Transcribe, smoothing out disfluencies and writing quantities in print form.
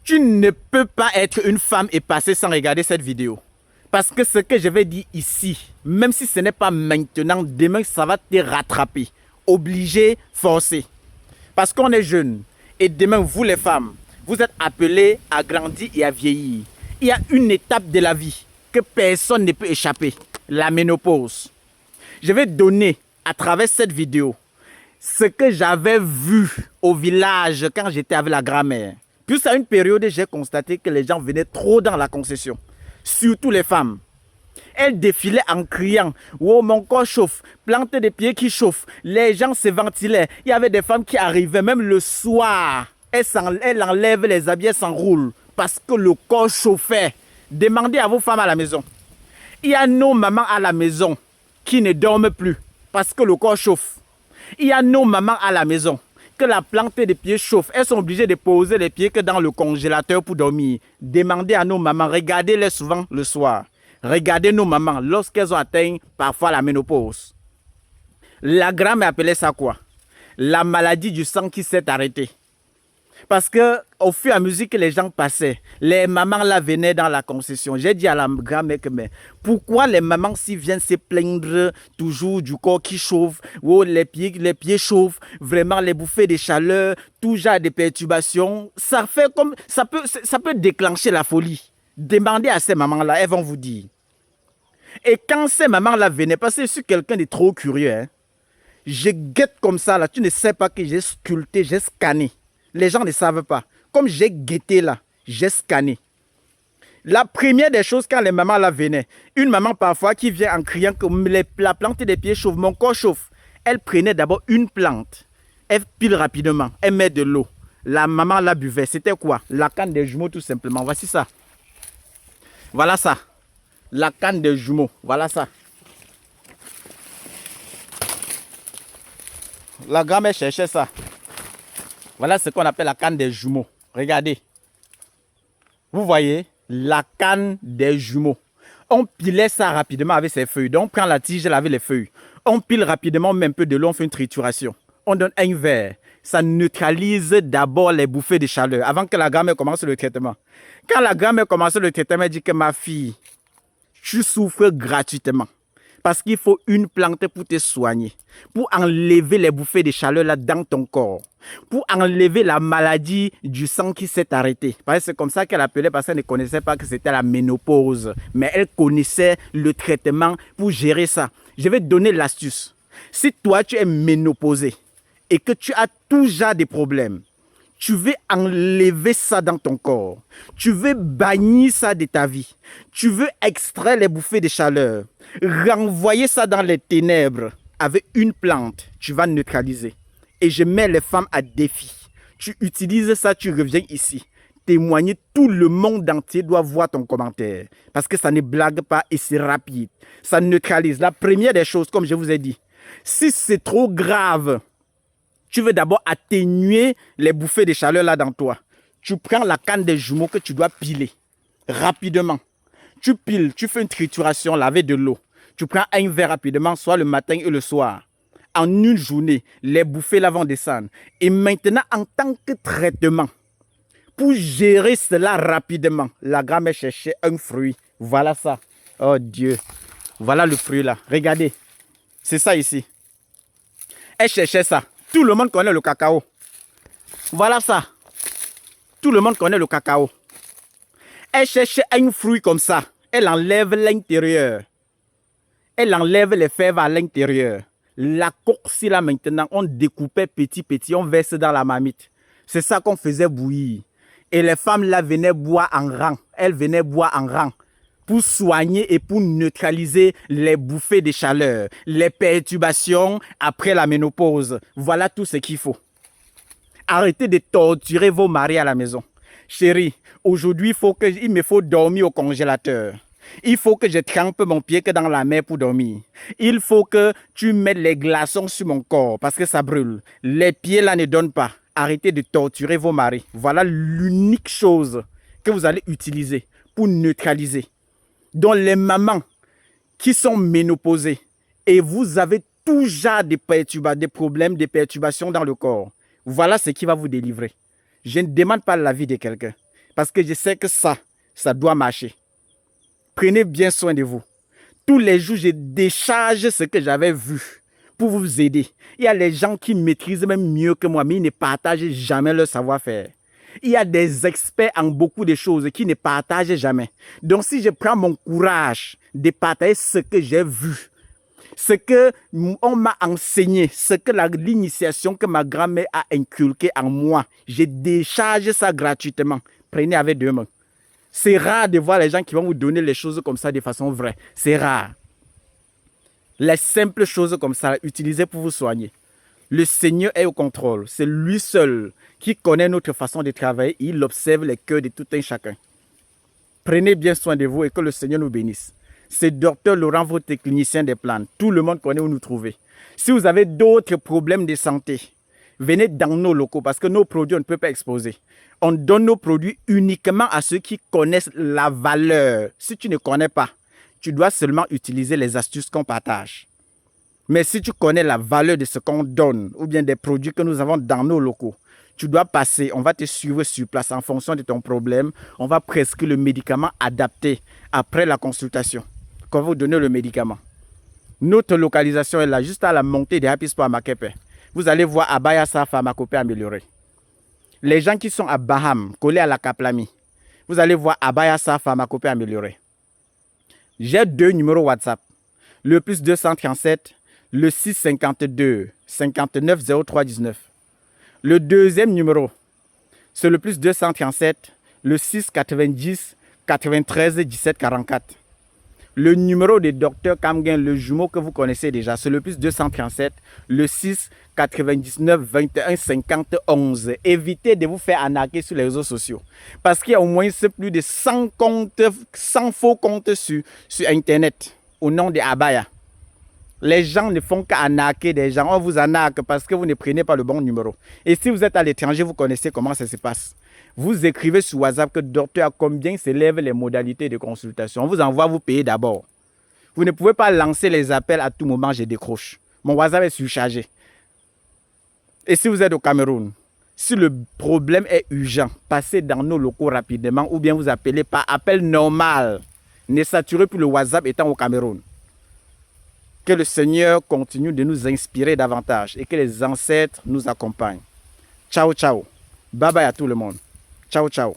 Tu ne peux pas être une femme et passer sans regarder cette vidéo. Parce que ce que je vais dire ici, même si ce n'est pas maintenant, demain, ça va te rattraper. Obligé, forcé. Parce qu'on est jeune. Et demain, vous les femmes, vous êtes appelées à grandir et à vieillir. Il y a une étape de la vie que personne ne peut échapper. La ménopause. Je vais donner à travers cette vidéo ce que j'avais vu au village quand j'étais avec la grand-mère. Puis à une période, j'ai constaté que les gens venaient trop dans la concession. Surtout les femmes. Elles défilaient en criant « Oh, mon corps chauffe, plante des pieds qui chauffent ». Les gens se ventilaient. Il y avait des femmes qui arrivaient, même le soir. Elles enlèvent les habits, elles s'enroulent parce que le corps chauffait. Demandez à vos femmes à la maison. Il y a nos mamans à la maison qui ne dorment plus parce que le corps chauffe. Il y a nos mamans à la maison que la plante des pieds chauffe. Elles sont obligées de poser les pieds que dans le congélateur pour dormir. Demandez à nos mamans, regardez-les souvent le soir. Regardez nos mamans lorsqu'elles ont atteint parfois la ménopause. La grand-mère appelait ça quoi? La maladie du sang qui s'est arrêtée. Parce que au fur et à mesure que les gens passaient, les mamans là venaient dans la concession. J'ai dit à la grand-mère que mais pourquoi les mamans s'y viennent se plaindre toujours du corps qui chauffe, oh, les pieds chauffent, vraiment les bouffées de chaleur, tout genre de perturbations. Ça fait comme ça peut déclencher la folie. Demandez à ces mamans là, elles vont vous dire. Et quand ces mamans là venaient, parce que je suis quelqu'un de trop curieux, hein, je guette comme ça là, tu ne sais pas que j'ai sculpté, j'ai scanné. Les gens ne savent pas. Comme j'ai guetté là, j'ai scanné. La première des choses, quand les mamans là venaient, une maman parfois qui vient en criant que la plante des pieds chauffe, mon corps chauffe. Elle prenait d'abord une plante. Elle pile rapidement. Elle met de l'eau. La maman la buvait. C'était quoi? La canne des jumeaux tout simplement. Voici ça. Voilà ça. La canne des jumeaux. Voilà ça. La grand-mère cherchait ça. Voilà ce qu'on appelle la canne des jumeaux. Regardez. Vous voyez, la canne des jumeaux. On pilait ça rapidement avec ses feuilles. Donc, on prend la tige avec les feuilles. On pile rapidement, même un peu de l'eau, on fait une trituration. On donne un verre. Ça neutralise d'abord les bouffées de chaleur avant que la grand-mère commence le traitement. Quand la grand-mère commence le traitement, elle dit que ma fille, tu souffres gratuitement. Parce qu'il faut une plante pour te soigner, pour enlever les bouffées de chaleur là dans ton corps, pour enlever la maladie du sang qui s'est arrêtée. Parce que c'est comme ça qu'elle appelait, parce qu'elle ne connaissait pas que c'était la ménopause. Mais elle connaissait le traitement pour gérer ça. Je vais te donner l'astuce. Si toi, tu es ménopausé et que tu as tout genre de problèmes, tu veux enlever ça dans ton corps. Tu veux bannir ça de ta vie. Tu veux extraire les bouffées de chaleur. Renvoyer ça dans les ténèbres. Avec une plante, tu vas neutraliser. Et je mets les femmes à défi. Tu utilises ça, tu reviens ici. Témoigner, tout le monde entier doit voir ton commentaire. Parce que ça ne blague pas et c'est rapide. Ça neutralise. La première des choses, comme je vous ai dit, si c'est trop grave, tu veux d'abord atténuer les bouffées de chaleur là dans toi. Tu prends la canne des jumeaux que tu dois piler rapidement. Tu piles, tu fais une trituration, laver de l'eau. Tu prends un verre rapidement, soit le matin et le soir. En une journée, les bouffées là vont descendre. Et maintenant, en tant que traitement, pour gérer cela rapidement, la grand-mère cherchait un fruit. Voilà ça. Oh Dieu. Voilà le fruit là. Regardez. C'est ça ici. Elle cherchait ça. Tout le monde connaît le cacao. Voilà ça. Tout le monde connaît le cacao. Elle cherche un fruit comme ça. Elle enlève l'intérieur. Elle enlève les fèves à l'intérieur. La course là maintenant, on découpait petit, on verse dans la marmite. C'est ça qu'on faisait bouillir. Et les femmes là venaient boire en rang. Elles venaient boire en rang pour soigner et pour neutraliser les bouffées de chaleur, les perturbations après la ménopause. Voilà tout ce qu'il faut. Arrêtez de torturer vos maris à la maison. Chérie, aujourd'hui, il me faut dormir au congélateur. Il faut que je trempe mon pied que dans la mer pour dormir. Il faut que tu mettes les glaçons sur mon corps parce que ça brûle. Les pieds là ne donnent pas. Arrêtez de torturer vos maris. Voilà l'unique chose que vous allez utiliser pour neutraliser. Donc les mamans qui sont ménopausées et vous avez tout genre de problèmes, de perturbations dans le corps. Voilà ce qui va vous délivrer. Je ne demande pas l'avis de quelqu'un. Parce que je sais que ça doit marcher. Prenez bien soin de vous. Tous les jours, je décharge ce que j'avais vu pour vous aider. Il y a les gens qui maîtrisent même mieux que moi, mais ils ne partagent jamais leur savoir-faire. Il y a des experts en beaucoup de choses qui ne partagent jamais. Donc, si je prends mon courage de partager ce que j'ai vu, ce qu'on m'a enseigné, ce que l'initiation que ma grand-mère a inculqué en moi, je décharge ça gratuitement. Prenez avec 2 mains. C'est rare de voir les gens qui vont vous donner les choses comme ça de façon vraie. C'est rare. Les simples choses comme ça, utilisez pour vous soigner. Le Seigneur est au contrôle. C'est lui seul qui connaît notre façon de travailler. Il observe les cœurs de tout un chacun. Prenez bien soin de vous et que le Seigneur nous bénisse. C'est Dr Laurent, votre clinicien des plantes. Tout le monde connaît où nous trouver. Si vous avez d'autres problèmes de santé, venez dans nos locaux parce que nos produits, on ne peut pas exposer. On donne nos produits uniquement à ceux qui connaissent la valeur. Si tu ne connais pas, tu dois seulement utiliser les astuces qu'on partage. Mais si tu connais la valeur de ce qu'on donne ou bien des produits que nous avons dans nos locaux, tu dois passer, on va te suivre sur place en fonction de ton problème. On va prescrire le médicament adapté après la consultation. Qu'on va vous donner le médicament. Notre localisation est là, juste à la montée des Happy Sport à Makepe. Vous allez voir Abayasa Pharmacopée améliorée. Les gens qui sont à Baham, collés à la Kaplami, vous allez voir Abayasa Pharmacopée améliorée. J'ai 2 numéros WhatsApp. Le plus 237, le 652 59 03 19. Le deuxième numéro, c'est le plus 237, le 690 93 17 44. Le numéro de Dr Kamgen, le jumeau que vous connaissez déjà, c'est le plus 237, le 6 99 21 50 11. Évitez de vous faire arnaquer sur les réseaux sociaux. Parce qu'il y a au moins plus de 100 faux comptes sur Internet au nom de Abaya. Les gens ne font qu'arnaquer des gens. On vous arnaque parce que vous ne prenez pas le bon numéro. Et si vous êtes à l'étranger, vous connaissez comment ça se passe. Vous écrivez sur WhatsApp que docteur, à combien s'élèvent les modalités de consultation. On vous envoie vous payer d'abord. Vous ne pouvez pas lancer les appels à tout moment, je décroche. Mon WhatsApp est surchargé. Et si vous êtes au Cameroun, si le problème est urgent, passez dans nos locaux rapidement ou bien vous appelez par appel normal. Ne saturez plus le WhatsApp étant au Cameroun. Que le Seigneur continue de nous inspirer davantage et que les ancêtres nous accompagnent. Ciao, ciao. Bye bye à tout le monde. Ciao, ciao.